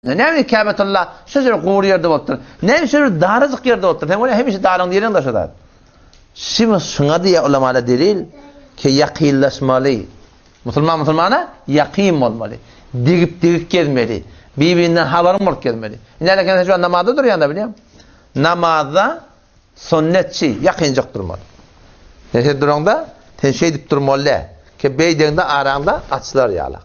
Ne Kâbetullah şöyle qoğur yerde otur. Ne şöyle darızık yerde otur. Sen öyle hemişe darın diyelim daşadat. Şimdi şuna diye ulamalar delil ki yakînleşmeli. Musulmana yakîn olmalı. Digip gelmeli. Birbirinden haberin olup gelmeli. İnanırken şu an namazda duruyor da biliyorum. Namazda sünnetçi yakıncak durmalı. Neyse durumda şey edip durmalı. Ki beydende aranda açılar yağla.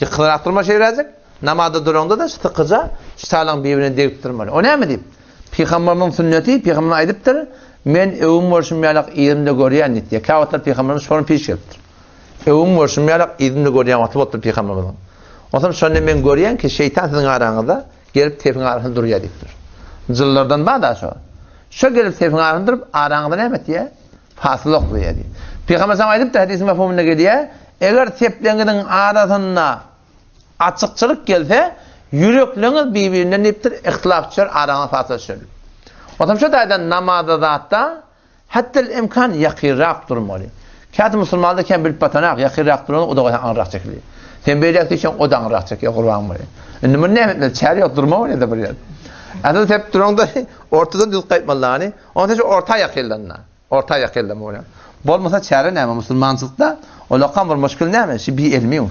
Yıkılarak durma şey birazcık. Namazda durumda da sıkıca çıtarlan birbirine digip durmalı. O ne mi diyeyim? Peygamberin sünneti, Peygamber'in aydıptır. Men evim borçumyalak ilimde görüyen nit diye. Kâvatlar Peygamber'in sorun peş geliptir. Evim borçumyalak ilimde görüyen atıp otur Peygamber'in. O zaman sonra men görüyen ki şeytan sizin aranızda gelip tepin arasında duruyor deyiptir. Zıllardan bağda şu. Şu gelip tepin arasında durup aranızda ne emet diye? Fasılık diye diye. Peygamber sana aydıp da hadisin mefhumuna geliyor. Eğer teplerinin arasında açıkçılık gelse yürekleriniz birbirinden neyiptir? İhtilaf çıkar, arana fasıl çıkar. O zaman şu da namazda da hatta imkan yakirrak durmalı. Kâti Müslümanlıkken bilip batanak yakirrak durmalı, o da anrak çekiliyor. Sen böylekte için o da anrak çekiyor, kurban böyle. Şimdi bu ne emetler? Çare yok durma öyle de buraya. Aslında hep durumda ortadan düz kayıtmalarını, onun için orta yakirlanlar. Orta yakirlanma öyle. Bolmasa çare ne ama Müslümanlıkta o lakam var, müşkül ne ama? Bir ilmi yok.